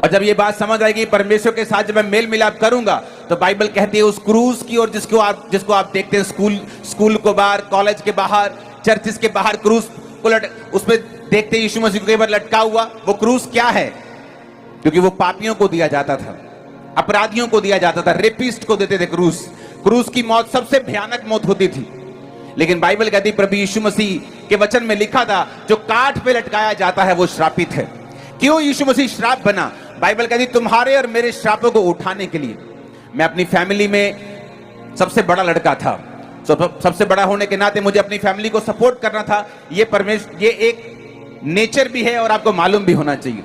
और जब ये बात समझ आएगी परमेश्वर के साथ जब मैं मेल मिलाप करूंगा, तो बाइबल कहती है उस क्रूस की ओर जिसको आप देखते हैं स्कूल को बाहर, कॉलेज के बाहर, चर्चिस के बाहर क्रूस को उसमें देखते यीशु मसीह को कई बार लटका हुआ। वो क्रूस क्या है? क्योंकि वो पापियों को दिया जाता था, अपराधियों को दिया जाता था, रेपिस्ट को देते थे क्रूस की मौत सबसे भयानक मौत होती थी। लेकिन बाइबल कहती प्रभु यीशु मसीह के वचन में लिखा था जो काठ पे लटकाया जाता है वो श्रापित है। क्यों यीशु मसीह श्राप बना? बाइबल कहती तुम्हारे और मेरे श्रापों को उठाने के लिए। मैं अपनी फैमिली में सबसे बड़ा लड़का था, सबसे बड़ा होने के नाते मुझे अपनी फैमिली को सपोर्ट करना था। ये एक नेचर भी है और आपको मालूम भी होना चाहिए।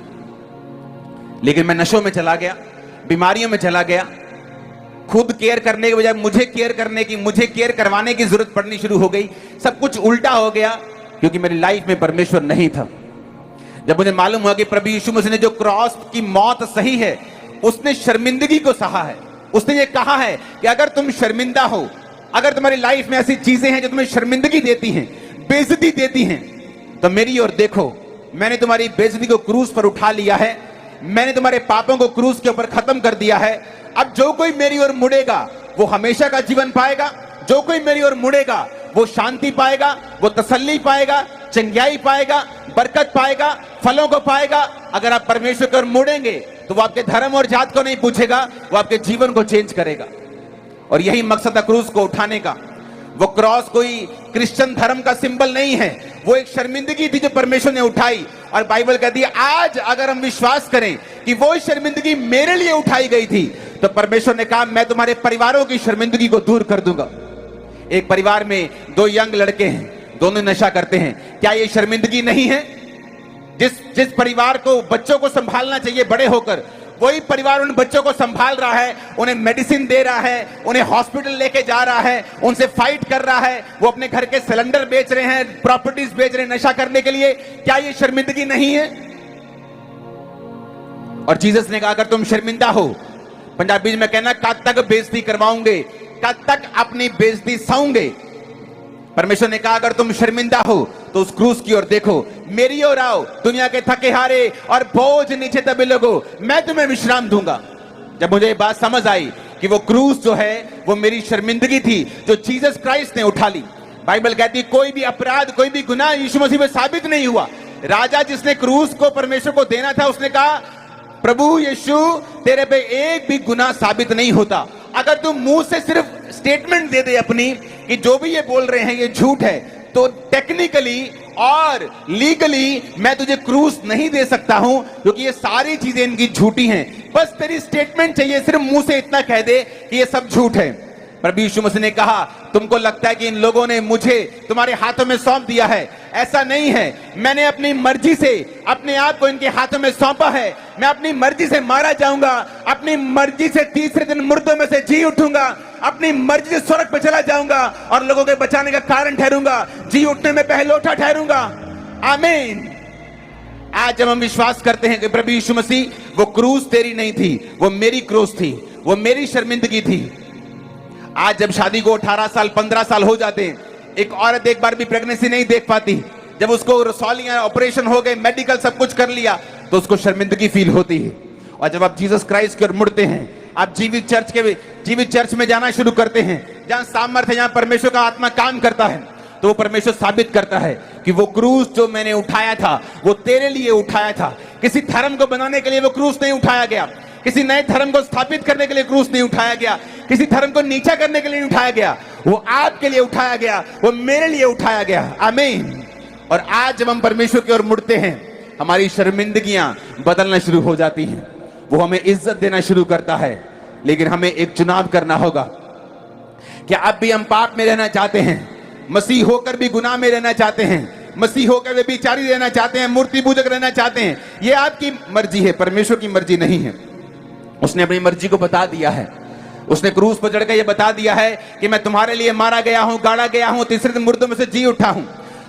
लेकिन मैं नशों में चला गया, बीमारियों में चला गया, खुद केयर करने के बजाय मुझे केयर करवाने की जरूरत पड़नी शुरू हो गई। सब कुछ उल्टा हो गया क्योंकि मेरी लाइफ में परमेश्वर नहीं था। जब मुझे मालूम हुआ कि प्रभु यीशु मसीह ने जो क्रॉस की मौत सही है, उसने शर्मिंदगी को सहा है। उसने ये कहा है कि अगर तुम शर्मिंदा हो, अगर तुम्हारी लाइफ में ऐसी चीजें हैं जो तुम्हें शर्मिंदगी देती हैं, बेइज्जती देती हैं, तो मेरी ओर देखो, मैंने तुम्हारी बेइज्जती को क्रूस पर उठा लिया है, मैंने तुम्हारे पापों को क्रूस के ऊपर खत्म कर दिया है। अब जो कोई मेरी ओर मुड़ेगा वो हमेशा का जीवन पाएगा, जो कोई मेरी ओर मुड़ेगा वो शांति पाएगा, वो तसल्ली पाएगा, चंगाई पाएगा, बरकत पाएगा, फलों को पाएगा। अगर आप परमेश्वर की ओर मुड़ेंगे तो वो आपके धर्म और जात को नहीं पूछेगा, वो आपके जीवन को चेंज करेगा। और यही मकसद है क्रूस को उठाने का। वो क्रॉस कोई क्रिश्चियन धर्म का सिंबल नहीं है, वो एक शर्मिंदगी थी जो परमेश्वर ने उठाई। और बाइबल कहती है आज अगर हम विश्वास करें कि वो शर्मिंदगी मेरे लिए उठाई गई थी, तो परमेश्वर ने कहा मैं तुम्हारे परिवारों की शर्मिंदगी को दूर कर दूंगा। एक परिवार में दो यंग लड़के हैं, दोनों नशा करते हैं, क्या ये शर्मिंदगी नहीं है? जिस परिवार को बच्चों को संभालना चाहिए बड़े होकर, वही परिवार उन बच्चों को संभाल रहा है, उन्हें मेडिसिन दे रहा है, उन्हें हॉस्पिटल लेके जा रहा है, उनसे फाइट कर रहा है, वो अपने घर के सिलेंडर बेच रहे हैं, प्रॉपर्टीज बेच रहे हैं नशा करने के लिए। क्या ये शर्मिंदगी नहीं है? और जीसस ने कहा अगर तुम शर्मिंदा हो, पंजाबी में कहना कद तक बेइज्जती करवाओगे, कद तक अपनी बेइज्जती सहोगे। परमेश्वर ने कहा अगर तुम शर्मिंदा हो तो उस क्रूस की ओर देखो, मेरी ओर आओ दुनिया के थके हारे और बोझ नीचे दबे लोगों, मैं तुम्हें विश्राम दूंगा। जब मुझे ये बात समझ आई कि वो क्रूस जो है वो मेरी शर्मिंदगी थी जो जीसस क्राइस्ट ने उठा ली। बाइबल कहती है कोई भी अपराध, कोई भी गुनाह यीशु मसीह में साबित नहीं हुआ। राजा जिसने क्रूस को परमेश्वर को देना था, उसने कहा प्रभु यीशु तेरे पे एक भी गुनाह साबित नहीं होता। अगर तुम मुंह से सिर्फ स्टेटमेंट दे दे अपनी कि जो भी ये बोल रहे हैं ये झूठ है, तो टेक्निकली और लीगली मैं तुझे क्रूस नहीं दे सकता हूं क्योंकि ये सारी चीजें इनकी झूठी हैं। बस तेरी स्टेटमेंट चाहिए, सिर्फ मुंह से इतना कह दे कि ये सब झूठ है। प्रभु यीशु मसीह ने कहा तुमको लगता है कि इन लोगों ने मुझे तुम्हारे हाथों में सौंप दिया है, ऐसा नहीं है। मैंने अपनी मर्जी से अपने आप को इनके हाथों में सौंपा है। मैं अपनी मर्जी से मारा जाऊंगा, अपनी मर्जी से तीसरे दिन मुर्दों में से जी उठूंगा, अपनी मर्जी से स्वर्ग पे चला जाऊंगा और लोगों के बचाने का कारण ठहरूंगा, जी उठने में पहलोठा ठहरूंगा। आमीन। आज जब हम विश्वास करते हैं कि प्रभु यीशु मसीह वो क्रूस तेरी नहीं थी, वो मेरी क्रूस थी, वो मेरी शर्मिंदगी थी। आज जब शादी को 18 साल 15 साल हो जाते हैं, एक औरत एक बार भी प्रेगनेंसी नहीं देख पाती, जब उसको रसौलियां ऑपरेशन हो गए, मेडिकल सब कुछ कर लिया, तो उसको शर्मिंदगी फील होती है। और जब आप जीसस क्राइस्ट की ओर मुड़ते हैं, आप जीवित चर्च में जाना शुरू करते हैं, जहां सामर्थ्य, जहां परमेश्वर का आत्मा काम करता है, तो वो परमेश्वर साबित करता है कि वो क्रूस जो मैंने उठाया था वो तेरे लिए उठाया था। किसी धर्म को बनाने के लिए वो क्रूस नहीं उठाया गया, किसी नए धर्म को स्थापित करने के लिए क्रूस नहीं उठाया गया, किसी धर्म को नीचा करने के लिए नहीं उठाया गया, वो आपके लिए उठाया गया, वो मेरे लिए उठाया गया। आमीन। और आज जब हम परमेश्वर की ओर मुड़ते हैं, हमारी शर्मिंदगियां बदलना शुरू हो जाती हैं, वो हमें इज्जत देना शुरू करता है। लेकिन हमें एक चुनाव करना होगा। क्या अब भी हम पाप में रहना चाहते हैं? मसीह होकर भी गुनाह में रहना चाहते हैं? मसीह होकर भी व्यभिचारी रहना चाहते हैं? मूर्ति पूजक रहना चाहते हैं? ये आपकी मर्जी है, परमेश्वर की मर्जी नहीं है। उसने अपनी मर्जी को बता दिया है। उसने क्रूस पर चढ़कर यह बता दिया है कि मैं तुम्हारे लिए मारा गया हूं, गाड़ा गया हूं, तीसरे दिन मुर्दों में से जी उठा हूं।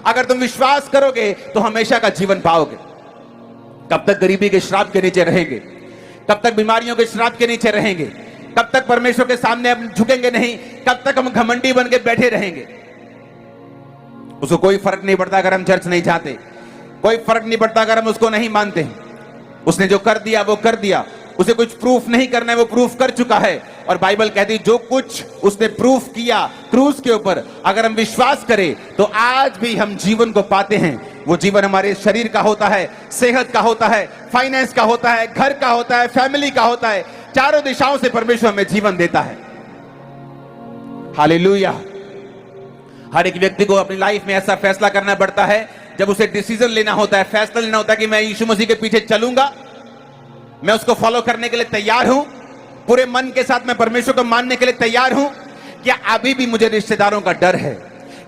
अगर तुम विश्वास करोगे तो हमेशा का जीवन पाओगे। कब तक गरीबी के श्राप के नीचे रहेंगे? कब तक बीमारियों के श्राप के नीचे रहेंगे? कब तक परमेश्वर के सामने हम झुकेंगे नहीं? कब तक हम घमंडी बन के बैठे रहेंगे? उसको कोई फर्क नहीं पड़ता अगर हम चर्च नहीं जाते, कोई फर्क नहीं पड़ता अगर हम उसको नहीं मानते। उसने जो कर दिया वो कर दिया, उसे कुछ प्रूफ नहीं करना है, वो प्रूफ कर चुका है। और बाइबल कहती जो कुछ उसने प्रूफ किया क्रूस के ऊपर, अगर हम विश्वास करें तो आज भी हम जीवन को पाते हैं। वो जीवन हमारे शरीर का होता है, सेहत का होता है, फाइनेंस का होता है, घर का होता है, फैमिली का होता है। चारों दिशाओं से परमेश्वर हमें जीवन देता है। हालेलुया। हर एक व्यक्ति को अपनी लाइफ में ऐसा फैसला करना पड़ता है जब उसे डिसीजन लेना होता है, फैसला लेना होता है कि मैं यीशु मसीह के पीछे चलूंगा, मैं उसको फॉलो करने के लिए तैयार हूं, पूरे मन के साथ मैं परमेश्वर को मानने के लिए तैयार हूं। क्या अभी भी मुझे रिश्तेदारों का डर है?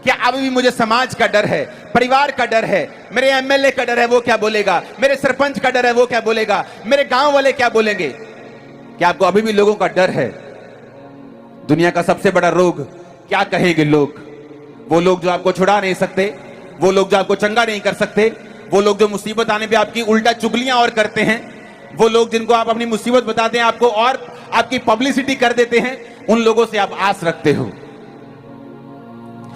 क्या अभी भी मुझे समाज का डर है, परिवार का डर है, मेरे एमएलए का डर है वो क्या बोलेगा, मेरे सरपंच का डर है वो क्या बोलेगा, मेरे गांव वाले क्या बोलेंगे? क्या आपको अभी भी लोगों का डर है? दुनिया का सबसे बड़ा रोग क्या कहेंगे लोग? वो लोग जो आपको छुड़ा नहीं सकते, वो लोग जो आपको चंगा नहीं कर सकते, वो लोग जो मुसीबत आने पे आपकी उल्टा चुगलियां और करते हैं, वो लोग जिनको आप अपनी मुसीबत बताते हैं आपको और आपकी पब्लिसिटी कर देते हैं, उन लोगों से आप आस रखते हो।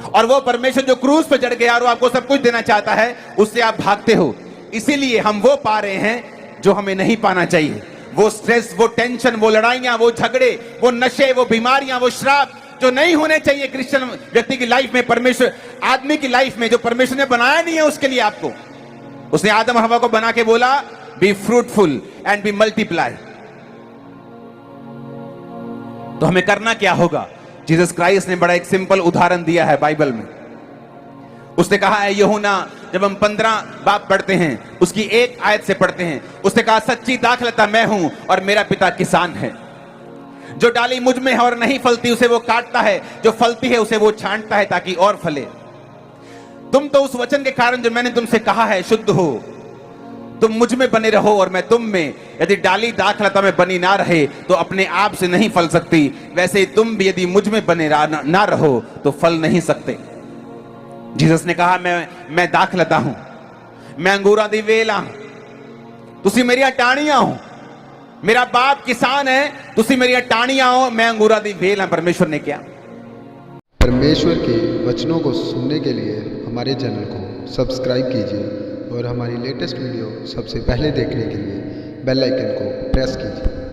और वो परमेश्वर जो क्रूस पे चढ़ गया और वो आपको सब कुछ देना चाहता है, उससे आप भागते हो। इसीलिए हम वो पा रहे हैं जो हमें नहीं पाना चाहिए। वो स्ट्रेस, वो टेंशन, वो लड़ाइयां, वो झगड़े, वो नशे, वो बीमारियां, वो श्राप जो नहीं होने चाहिए क्रिश्चियन व्यक्ति की लाइफ में, परमेश्वर आदमी की लाइफ में, जो परमेश्वर ने बनाया नहीं है उसके लिए आपको। उसने आदम हवा को बना के बोला be fruitful and be multiply. तो हमें करना क्या होगा? जीसस क्राइस्ट ने बड़ा एक सिंपल उदाहरण दिया है बाइबल में। उसने कहा है यूहन्ना, जब हम 15 बाब पढ़ते हैं, उसकी एक आयत से पढ़ते हैं, उसने कहा सच्ची दाखलता मैं हूं और मेरा पिता किसान है। जो डाली मुझ में है और नहीं फलती उसे वो काटता है, जो फलती है उसे वो छांटता है ताकि और फले। तुम तो उस वचन के कारण जो मैंने तुमसे कहा है शुद्ध हो। तुम मुझ में बने रहो और मैं तुम में। यदि डाली दाखलता में बनी ना रहे तो अपने आप से नहीं फल सकती, वैसे तुम भी यदि मुझ में बने ना रहो तो फल नहीं सकते। जीसस ने कहा मैं दाखलता हूं, मैं अंगूरा दी वेल हां, तुसी मेरी टाणियां हो। मेरा बाप किसान है, तुसी मेरी टाणियां हो, मैं अंगूरा दी वेल हां। परमेश्वर ने क्या? परमेश्वर के वचनों को सुनने के लिए हमारे चैनल को सब्सक्राइब कीजिए और हमारी लेटेस्ट वीडियो सबसे पहले देखने के लिए बेल आइकन को प्रेस कीजिए।